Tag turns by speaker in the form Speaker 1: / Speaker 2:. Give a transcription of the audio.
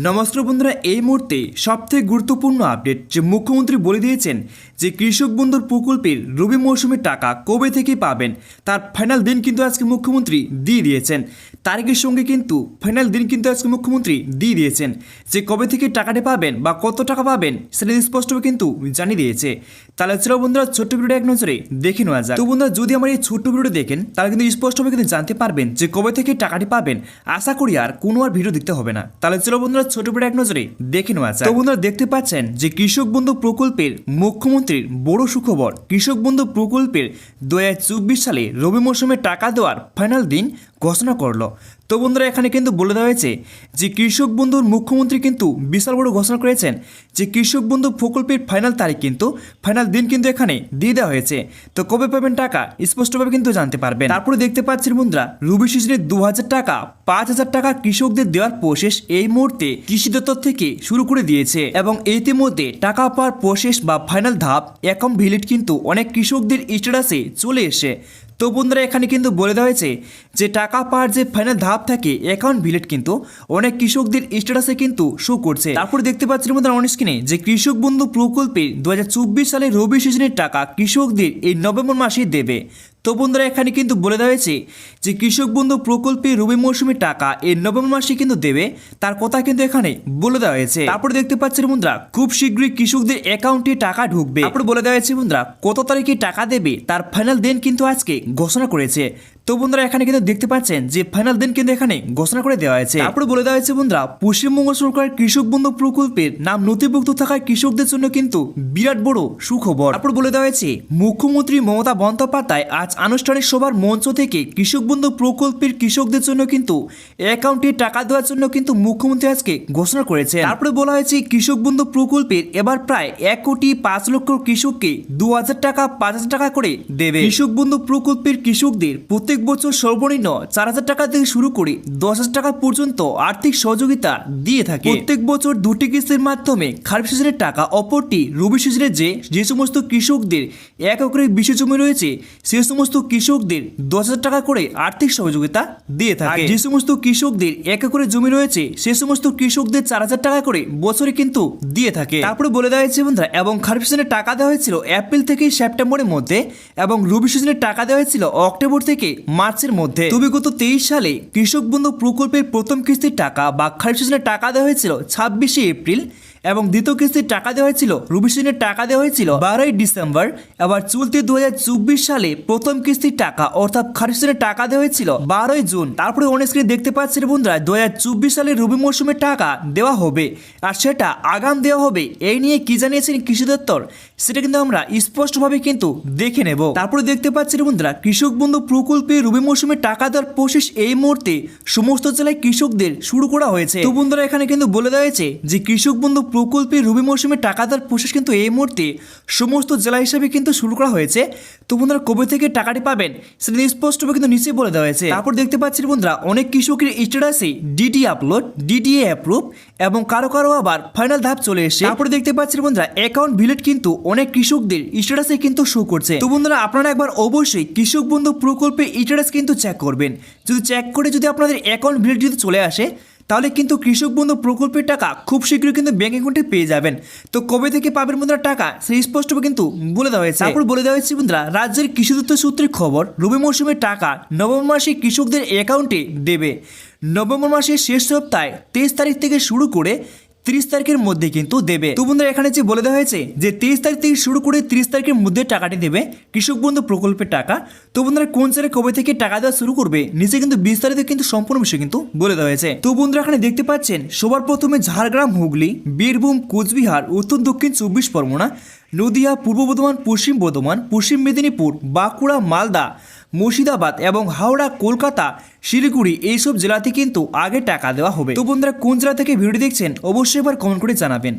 Speaker 1: নমস্কার বন্ধুরা, এই মুহূর্তে সবথেকে গুরুত্বপূর্ণ আপডেট যে মুখ্যমন্ত্রী বলে দিয়েছেন যে কৃষক বন্ধুর প্রকল্পের রবি মৌসুমের টাকা কবে থেকে পাবেন তার ফাইনাল দিন কিন্তু আজকে মুখ্যমন্ত্রী দিয়ে দিয়েছেন। তারিখের সঙ্গে কিন্তু ফাইনাল দিন কিন্তু আজকে মুখ্যমন্ত্রী দিয়ে দিয়েছেন যে কবে থেকে টাকাটি পাবেন বা কত টাকা পাবেন সেটা স্পষ্টভাবে কিন্তু জানিয়ে দিয়েছে। তাহলে চলো বন্ধুরা ছোট্ট ভিডিওটা এক নজরে দেখে নেওয়া যাক। তো বন্ধুরা, যদি আমার এই ছোট্ট ভিডিওটা দেখেন তাহলে কিন্তু স্পষ্টভাবে কিন্তু জানতে পারবেন যে কবে থেকে টাকাটি পাবেন। আশা করি আর কোনো আর ভিডিও দেখতে হবে না। তাহলে চলো বন্ধুরা ছোট ভিডিও এক নজরে দেখে নেওয়া যাক। তো বন্ধুরা, দেখতে পাচ্ছেন যে কৃষক বন্ধু প্রকল্পের মুখ্যমন্ত্রীর বড় সুখবর। কৃষক বন্ধু প্রকল্পের 2024 সালে রবি মৌসুমে টাকা দেওয়ার ফাইনাল দিন ঘোষণা করলো। তো বন্ধুরা, এখানে কিন্তু বলে দেওয়া হয়েছে যে কৃষক বন্ধুর মুখ্যমন্ত্রী কিন্তু বিশাল বড় ঘোষণা করেছেন যে কৃষক বন্ধু প্রকল্পের ফাইনাল তারিখ কিন্তু ফাইনাল দিন কিন্তু এখানে দিয়ে দেওয়া হয়েছে। তো কবে পাবেন টাকা স্পষ্টভাবে কিন্তু জানতে পারবেন। তারপরে দেখতে পাচ্ছেন বন্ধুরা, রবি সিজনে 2000 টাকা 5000 টাকা কৃষকদের দেওয়ার প্রসেস এই মুহূর্তে কৃষি দপ্তর থেকে শুরু করে দিয়েছে এবং ইতিমধ্যে টাকা পাওয়ার প্রসেস বা ফাইনাল ধাপ অ্যাকাউন্ট ভিলিট কিন্তু অনেক কৃষকদের স্ট্যাটাসে চলে এসে। তো বন্ধুরা, এখানে কিন্তু বলে দেওয়া হয়েছে যে টাকা পাওয়ার যে ফাইনাল ধাপ থাকে অ্যাকাউন্ট ভিলেট কিন্তু অনেক কৃষকদের স্ট্যাটাসে কিন্তু শো করছে। তারপরে দেখতে পাচ্ছেন বন্ধুরা অন স্ক্রিনে যে কৃষক বন্ধু প্রকল্পে 2024 সালে রবি সিজনের টাকা কৃষকদের এই নভেম্বর মাসে দেবে। তো বন্ধুরা, এখানে কিন্তু বলে দেওয়া হয়েছে যে কৃষক বন্ধু প্রকল্পে রবি মৌসুমে টাকা এই নভেম্বর মাসে কিন্তু দেবে, তার কথা কিন্তু এখানে বলে দেওয়া হয়েছে। তারপরে দেখতে পাচ্ছেন বন্ধুরা খুব শীঘ্রই কৃষকদের অ্যাকাউন্টে টাকা ঢুকবে। তারপরে বলে দেওয়া হয়েছে বন্ধুরা কত তারিখে টাকা দেবে তার ফাইনাল দিন কিন্তু আজকে ঘোষণা করেছে। তো বন্ধুরা, এখানে কিন্তু দেখতে পাচ্ছেন যে ফাইনাল দিন কিন্তু এখানে ঘোষণা করে দেওয়া হয়েছে। তারপরে বলে দেওয়া হয়েছে বন্ধুরা পশ্চিমবঙ্গ সরকার কৃষক বন্ধু প্রকল্পের নাম নথিভুক্ত থাকায় কৃষকদের জন্য কিন্তু বিরাট বড় সুখবর। তারপর বলে দেওয়া হয়েছে মুখ্যমন্ত্রী মমতা বন্দ্যোপাধ্যায় আজ আনুষ্ঠানিক সভার মঞ্চ থেকে কৃষক বন্ধু প্রকল্পের কৃষকদের জন্য কিন্তু অ্যাকাউন্টে টাকা দেওয়ার জন্য কিন্তু মুখ্যমন্ত্রী আজকে ঘোষণা করেছে। তারপরে বলা হয়েছে কৃষক বন্ধু প্রকল্পের এবার প্রায় 1,05,00,000 কৃষককে 2000 টাকা 5000 টাকা করে দেবে। কৃষক বন্ধু প্রকল্পের কৃষকদের প্রত্যেক বছর সর্বনিম্ন 4000 টাকা থেকে শুরু করে 10,000 টাকা পর্যন্ত আর্থিক সহযোগিতা দিয়ে থাকে। প্রত্যেক বছর দুটি কিস্তির মাধ্যমে খারিফ সিজনের টাকা, অপরটি রবি সিজনে যে সমস্ত কৃষকদের 1 একরের বেশি জমি রয়েছে সে সমস্ত কৃষকদের 10,000 টাকা করে আর্থিক সহযোগিতা দিয়ে থাকে। যে সমস্ত কৃষকদের 1 একরের জমি রয়েছে সে সমস্ত কৃষকদের 4000 টাকা করে বছরে কিন্তু দিয়ে থাকে। তারপরে বলে দেওয়া হয়েছে বন্ধুরা এবং খারিফ সিজনে টাকা দেওয়া হয়েছিল এপ্রিল থেকে সেপ্টেম্বরের মধ্যে এবং রবি সিজনে টাকা দেওয়া হয়েছিল অক্টোবর থেকে মার্চের মধ্যে। তবে গত 23 সালে কৃষক বন্ধু প্রকল্পের প্রথম কিস্তির টাকা বা খারিফ সিজনে টাকা দেওয়া হয়েছিল 26শে এপ্রিল এবং দ্বিতীয় কিস্তির টাকা দেওয়া হয়েছিল রবি সিজনের টাকা দেওয়া হয়েছিল 12ই ডিসেম্বর। এবার চলতি 2024 সালে প্রথম কিস্তির টাকা অর্থাৎ খারিফ সিজনের টাকা দেওয়া হয়েছিল 12ই জুন। তারপরে অন স্ক্রিনে দেখতে পাচ্ছেন বন্ধুরা 2024 সালে রবি মৌসুমের টাকা দেওয়া হবে আর সেটা আগাম দেওয়া হবে। এই নিয়ে কি জানিয়েছেন কৃষি দপ্তর সেটা কিন্তু আমরা স্পষ্টভাবে কিন্তু দেখে নেব। তারপরে দেখতে পাচ্ছেন বন্ধুরা কৃষক বন্ধু প্রকল্পে রবি মৌসুমে টাকা দেওয়ার প্রসেস এই মুহূর্তে সমস্ত জেলায় কৃষকদের শুরু করা হয়েছে। তো বন্ধুরা, এখানে কিন্তু বলে দেওয়া হয়েছে যে কৃষক বন্ধু প্রকল্পে রবি মৌসুমে টাকা দেওয়ার প্রসেস কিন্তু এই মুহূর্তে সমস্ত জেলা হিসাবে কিন্তু শুরু করা হয়েছে। তো বন্ধুরা, কবে থেকে টাকাটি পাবেন সেটা স্পষ্টভাবে কিন্তু নিচে বলে দেওয়া হয়েছে। তারপর দেখতে পাচ্ছেন বন্ধুরা অনেক কৃষকের স্ট্যাটাসে ডিডি আপলোড, ডিডিএ অ্যাপ্রুভ এবং কারো কারো আবার ফাইনাল ধাপ চলে এসে। তারপরে দেখতে পাচ্ছেন বন্ধুরা অ্যাকাউন্ট ভিলেট কিন্তু অনেক কৃষকদের স্ট্যাটাসে কিন্তু শো করছে। তো বন্ধুরা, আপনারা একবার অবশ্যই কৃষক বন্ধু প্রকল্পে স্ট্যাটাস কিন্তু চেক করবেন। যদি চেক করে যদি আপনাদের অ্যাকাউন্ট ভিলেট যদি চলে আসে তাহলে কিন্তু কৃষক বন্ধু প্রকল্পের টাকা খুব শীঘ্রই কিন্তু ব্যাংক অ্যাকাউন্টে পেয়ে যাবেন। তো কবে থেকে পাবেন বন্ধুরা টাকা সেই স্পষ্টভাবে কিন্তু বলে দেওয়া হয়েছে। তারপর বলে দেওয়া হয়েছে বন্ধুরা রাজ্যের কৃষি দপ্তর সূত্রে খবর রবি মৌসুমের টাকা নভেম্বর মাসে কৃষকদের অ্যাকাউন্টে দেবে। নভেম্বর মাসের শেষ সপ্তাহে 23 তারিখ থেকে শুরু করে 30 তারিখের মধ্যে কিন্তু দেবে। তো বন্ধুরা, এখানে যে বলে দেওয়া হয়েছে যে 23 তারিখ থেকে শুরু করে 30 তারিখের মধ্যে টাকাটি দেবে কৃষক বন্ধু প্রকল্পের টাকা। তো বন্ধুরা, কোন জেলায় কবে থেকে টাকা দেওয়া শুরু করবে নিচে কিন্তু বিস্তারিত কিন্তু সম্পূর্ণ বিষয় কিন্তু বলে দেওয়া হয়েছে। তো বন্ধুরা, এখানে দেখতে পাচ্ছেন সবার প্রথমে ঝাড়গ্রাম, হুগলি, বীরভূম, কোচবিহার, উত্তর দক্ষিণ 24 পরগনা, নদিয়া, পূর্ব বর্ধমান, পশ্চিম বর্ধমান, পশ্চিম মেদিনীপুর, বাঁকুড়া, মালদা, মুর্শিদাবাদ এবং হাওড়া, কলকাতা, শিলিগুড়ি এইসব জেলাতে কিন্তু আগে টাকা দেওয়া হবে। তো বন্ধুরা, কোন জেলা থেকে ভিডিও দেখছেন অবশ্যই এবার কমেন্ট করে জানাবেন।